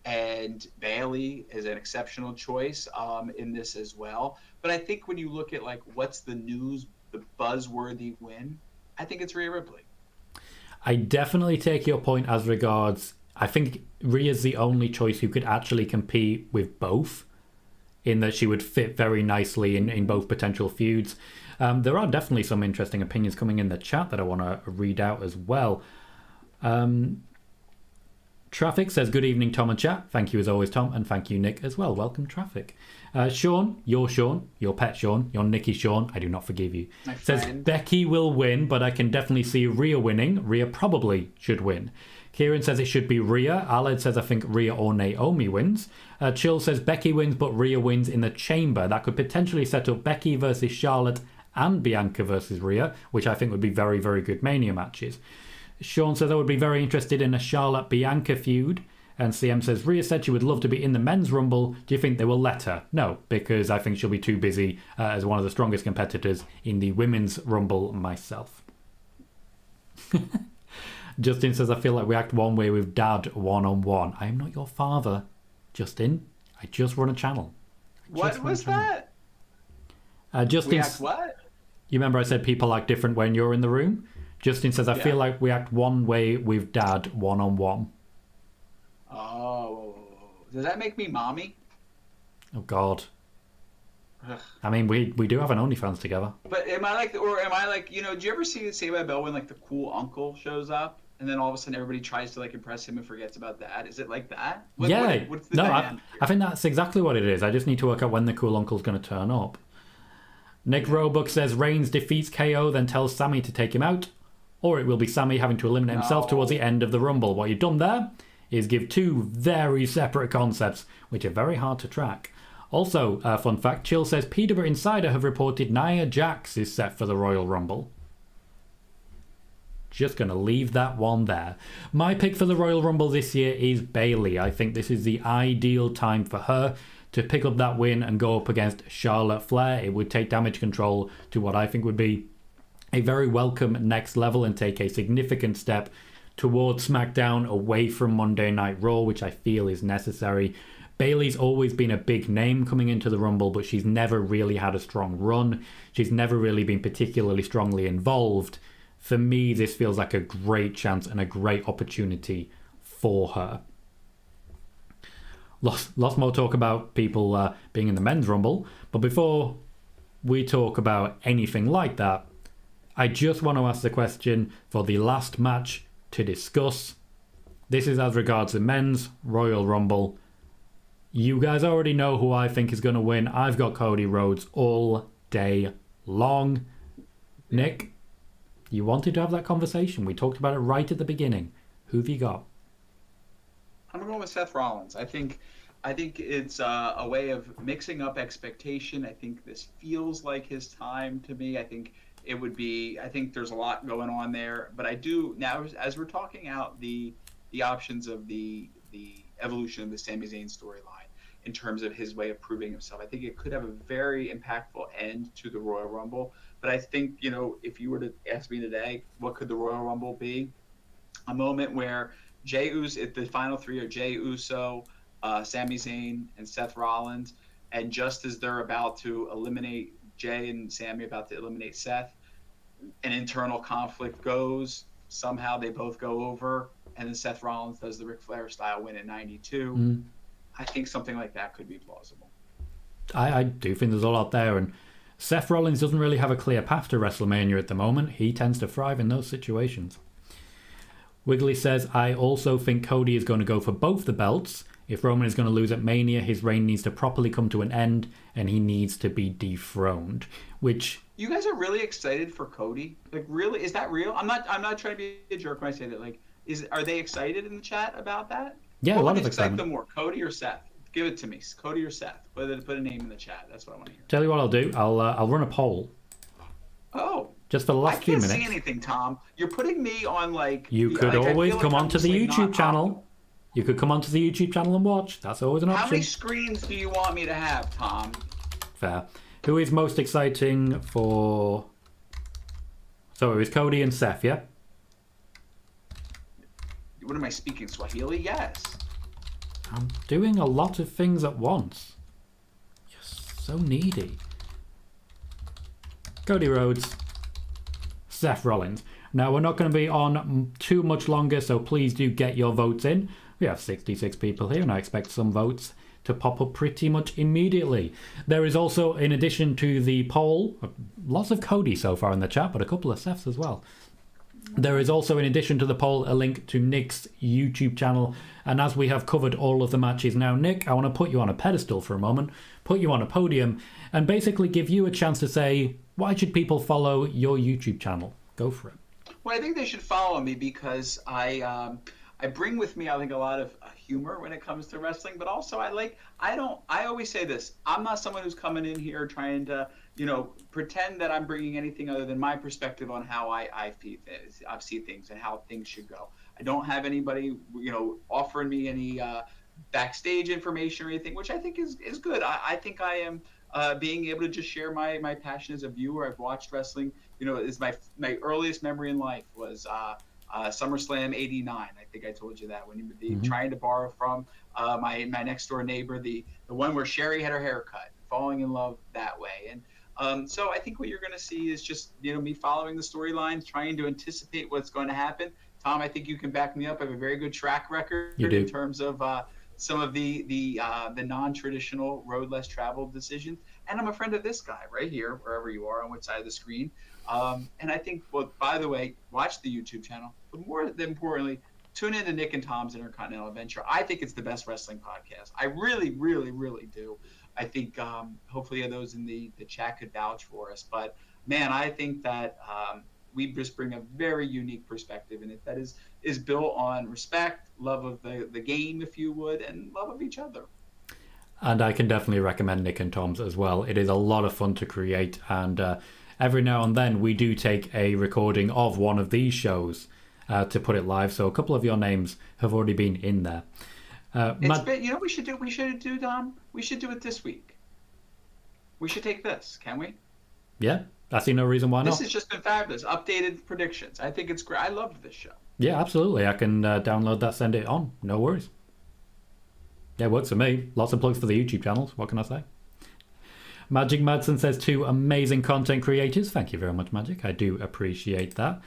and Bayley is an exceptional choice in this as well. But I think when you look at like what's the news, the buzzworthy win, I think it's Rhea Ripley. I definitely take your point as regards. I think Rhea's the only choice who could actually compete with both, in that she would fit very nicely in both potential feuds. There are definitely some interesting opinions coming in the chat that I want to read out as well. Traffic says, good evening, Tom and chat. Thank you as always, Tom, and thank you, Nick, as well. Welcome, Traffic. Sean, your pet Sean, your Nicky Sean, I do not forgive you. Says, Becky will win, but I can definitely see Rhea winning. Rhea probably should win. Kieran says it should be Rhea. Aled says I think Rhea or Naomi wins. Chill says Becky wins, but Rhea wins in the chamber. That could potentially set up Becky versus Charlotte and Bianca versus Rhea, which I think would be very, very good Mania matches. Sean says I would be very interested in a Charlotte-Bianca feud. And CM says, Rhea said she would love to be in the men's rumble. Do you think they will let her? No, because I think she'll be too busy as one of the strongest competitors in the women's rumble myself. Justin says, I feel like we act one way with Dad one-on-one. I am not your father, Justin. I just run a channel. What was that? Justin, we act what? You remember I said people act different when you're in the room? Justin says, I feel like we act one way with Dad one-on-one. Oh, does that make me mommy? Oh, God. Ugh. I mean, we do have an OnlyFans together. But am I like, do you ever see Saved by the Bell when like the cool uncle shows up? And then all of a sudden everybody tries to like impress him and forgets about that. Is it like that? What's the dynamic here? I think that's exactly what it is. I just need to work out when the cool uncle's going to turn up. Nick Roebuck says Reigns defeats KO, then tells Sammy to take him out. Or it will be Sammy having to eliminate himself towards the end of the Rumble. What you've done there is give two very separate concepts, which are very hard to track. Also, fun fact, Chill says PW Insider have reported Nia Jax is set for the Royal Rumble. Just going to leave that one there. My pick for the Royal Rumble this year is Bayley. I think this is the ideal time for her to pick up that win and go up against Charlotte Flair. It would take Damage Control to what I think would be a very welcome next level and take a significant step towards SmackDown away from Monday Night Raw, which I feel is necessary. Bayley's always been a big name coming into the Rumble, but she's never really had a strong run. She's never really been particularly strongly involved. For me, this feels like a great chance and a great opportunity for her. Lots more talk about people being in the men's Rumble, but before we talk about anything like that, I just want to ask the question for the last match to discuss. This is as regards the men's Royal Rumble. You guys already know who I think is going to win. I've got Cody Rhodes all day long. Nick, you wanted to have that conversation. We talked about it right at the beginning. Who have you got? I'm going with Seth Rollins. I think it's a way of mixing up expectation. I think this feels like his time to me. I think there's a lot going on there, but I do now, as we're talking out the options of the evolution of the Sami Zayn storyline in terms of his way of proving himself, I think it could have a very impactful end to the Royal Rumble. But I think, if you were to ask me today, what could the Royal Rumble be? A moment where Jey Uso, if the final three are Jey Uso, Sami Zayn, and Seth Rollins, and just as they're about to eliminate Jey and Sami, about to eliminate Seth, an internal conflict goes, somehow they both go over, and then Seth Rollins does the Ric Flair style win at 92. I think something like that could be plausible. I do think there's a lot there, and Seth Rollins doesn't really have a clear path to WrestleMania at the moment. He tends to thrive in those situations. Wiggly says, I also think Cody is going to go for both the belts. If Roman is going to lose at Mania, his reign needs to properly come to an end, and he needs to be dethroned. Which, you guys are really excited for Cody? Like, really? Is that real? I'm not trying to be a jerk when I say that. Like, are they excited in the chat about that? Yeah, what a lot would of excitement. Excite them more, Cody or Seth? Give it to me, Cody or Seth. Put a name in the chat. That's what I want to hear. Tell you what I'll do. I'll run a poll. Oh. Just for the last few minutes. I can't see anything, Tom. You're putting me on like. You could always come onto the YouTube channel. You could come onto the YouTube channel and watch. That's always an option. How many screens do you want me to have, Tom? Fair. Who is most exciting for... So it was Cody and Seth, yeah? What am I speaking? Swahili? Yes. I'm doing a lot of things at once. You're so needy. Cody Rhodes. Seth Rollins. Now, we're not going to be on too much longer, so please do get your votes in. We have 66 people here, and I expect some votes to pop up pretty much immediately. There is also, in addition to the poll, lots of Cody so far in the chat, but a couple of Seths as well. There is also, in addition to the poll, a link to Nick's YouTube channel. And as we have covered all of the matches now, Nick, I want to put you on a pedestal for a moment, put you on a podium, and basically give you a chance to say, why should people follow your YouTube channel? Go for it. Well, I think they should follow me because I bring with me, I think, a lot of humor when it comes to wrestling, but also I always say this, I'm not someone who's coming in here trying to, pretend that I'm bringing anything other than my perspective on how I see things and how things should go. I don't have anybody, offering me any backstage information or anything, which I think is good. I think I am being able to just share my passion as a viewer. I've watched wrestling, is my earliest memory in life was SummerSlam '89. I think I told you that when trying to borrow from my next door neighbor, the one where Sherry had her hair cut, falling in love that way. And so I think what you're going to see is just me following the storylines, trying to anticipate what's going to happen. Tom, I think you can back me up. I have a very good track record in terms of some of the non-traditional road less traveled decisions. And I'm a friend of this guy right here, wherever you are on which side of the screen. And I think, well, by the way, watch the YouTube channel, but more than importantly, tune into Nick and Tom's Intercontinental Adventure. I think it's the best wrestling podcast. I really, really, really do. I think hopefully those in the chat could vouch for us. But, man, I think that we just bring a very unique perspective in it that is built on respect, love of the game, if you would, and love of each other. And I can definitely recommend Nick and Tom's as well. It is a lot of fun to create, and every now and then we do take a recording of one of these shows to put it live. So a couple of your names have already been in there. We should do, Dom? We should do it this week. We should take this, can we? Yeah, I see no reason why not. This has just been fabulous. Updated predictions. I think it's great. I loved this show. Yeah, absolutely. I can download that, send it on. No worries. Yeah, works for me. Lots of plugs for the YouTube channels. What can I say? Magic Madsen says 2 amazing content creators. Thank you very much, Magic. I do appreciate that.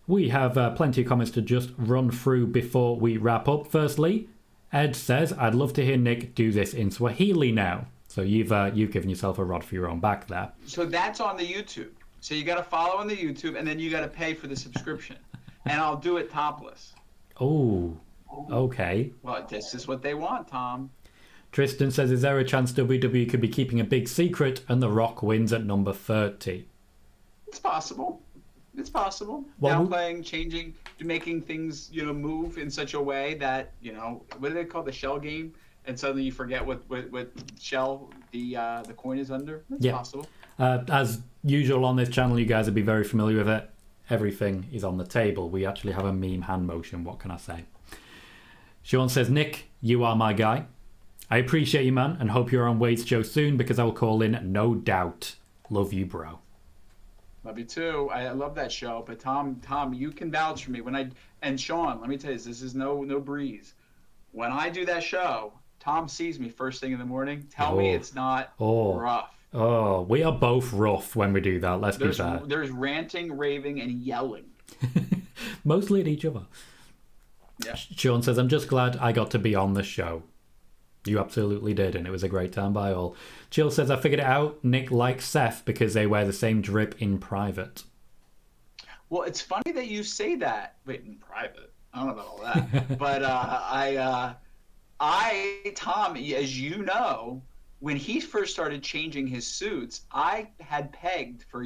We have plenty of comments to just run through before we wrap up. Firstly, Ed says, I'd love to hear Nick do this in Swahili now. So you've given yourself a rod for your own back there. So that's on the YouTube. So you got to follow on the YouTube, and then you got to pay for the subscription. And I'll do it topless. Oh, okay. Well, this is what they want, Tom. Tristan says, is there a chance WWE could be keeping a big secret and The Rock wins at number 30? It's possible. It's possible. Well, downplaying, changing, making things, move in such a way that, what do they call the shell game? And suddenly you forget what shell the coin is under. It's possible. As usual on this channel, you guys will be very familiar with it. Everything is on the table. We actually have a meme hand motion. What can I say? Sean says, Nick, you are my guy. I appreciate you, man, and hope you're on Wade's show soon because I will call in, no doubt. Love you, bro. Love you too. I love that show. But Tom, you can vouch for me and Sean. Let me tell you, this is no breeze. When I do that show, Tom sees me first thing in the morning. Tell me it's not rough. Oh, we are both rough when we do that. Let's be fair. There's ranting, raving, and yelling. Mostly at each other. Yeah. Sean says, I'm just glad I got to be on the show. You absolutely did, and it was a great time by all. Chill says, I figured it out. Nick likes Seth because they wear the same drip in private. Well, it's funny that you say that. Wait, in private? I don't know about all that. But Tom, as you know, when he first started changing his suits, I had pegged for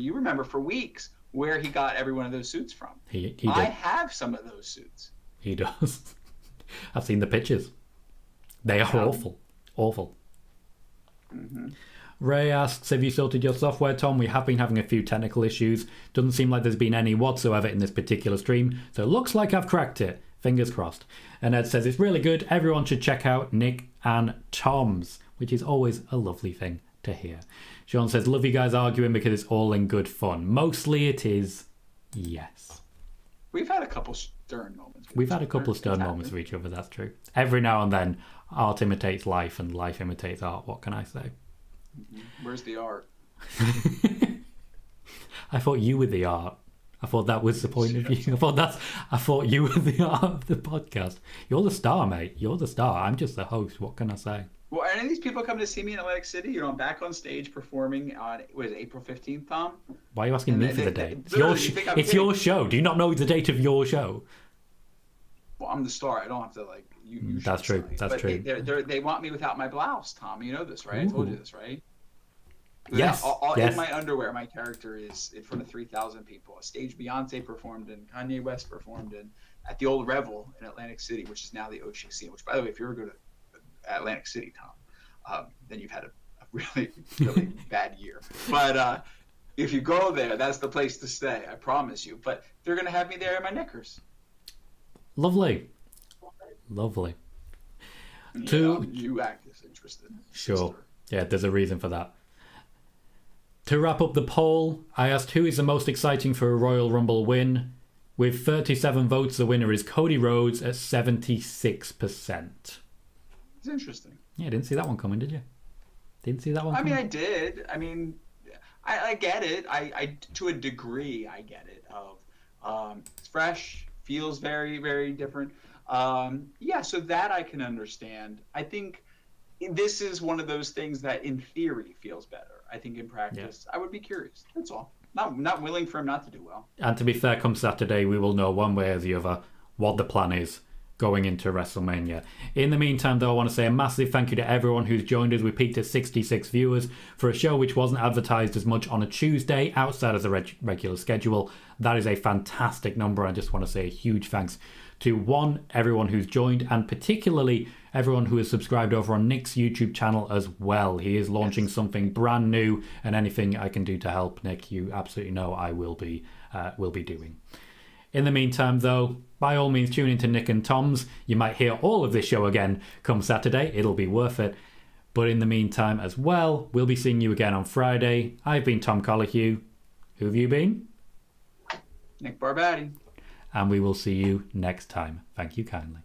weeks where he got every one of those suits from. He did. I have some of those suits. He does. I've seen the pictures. They are awful. Awful. Mm-hmm. Ray asks, have you sorted your software, Tom? We have been having a few technical issues. Doesn't seem like there's been any whatsoever in this particular stream, so it looks like I've cracked it. Fingers crossed. And Ed says, it's really good. Everyone should check out Nick and Tom's, which is always a lovely thing to hear. Sean says, love you guys arguing because it's all in good fun. Mostly it is, yes. We've had a couple stern moments. We've had a couple of stern moments with each other, that's true. Every now and then, art imitates life and life imitates art. What can I say? Where's the art? I thought you were the art. I thought that was the point of view. I thought you were the art of the podcast. You're the star, mate. You're the star. I'm just the host. What can I say? Well, are any of these people coming to see me in Atlantic City? You know, I'm back on stage performing on, was it April 15th, Tom? Why are you asking me for the date? It's your show. Do you not know the date of your show? Well, I'm the star. I don't have to, like, you That's true. That's true. They want me without my blouse, Tom. You know this, right? Ooh. I told you this, right? Yes. In my underwear, my character is in front of 3,000 people. A stage Beyonce performed in, Kanye West performed in, at the old Revel in Atlantic City, which is now the Ocean Scene. Which, by the way, if you ever go to Atlantic City, Tom, then you've had a really, really bad year. But if you go there, that's the place to stay. I promise you. But they're gonna have me there in my knickers. Lovely. You act disinterested. Sure. Sister. Yeah, there's a reason for that. To wrap up the poll, I asked who is the most exciting for a Royal Rumble win. With 37 votes, the winner is Cody Rhodes at 76%. It's interesting. Yeah, didn't see that one coming, did you? Didn't see that one coming? I mean, I did. I mean, I get it. I to a degree, I get it. It's fresh, feels very, very different. Yeah, so that I can understand. I think this is one of those things that in theory feels better. I think in practice, I would be curious. That's all. Not willing for him not to do well. And to be fair, come Saturday, we will know one way or the other what the plan is going into WrestleMania. In the meantime, though, I want to say a massive thank you to everyone who's joined us. We peaked at 66 viewers for a show which wasn't advertised as much on a Tuesday outside of the regular schedule. That is a fantastic number. I just want to say a huge thanks to everyone who's joined, and particularly everyone who has subscribed over on Nick's YouTube channel as well. He is launching something brand new, and anything I can do to help Nick, you absolutely know I will be doing. In the meantime, though, by all means tune into Nick and Tom's. You might hear all of this show again come Saturday. It'll be worth it. But in the meantime as well, we'll be seeing you again on Friday. I've been Tom Colohue. Who have you been? Nick Barbati. And we will see you next time. Thank you kindly.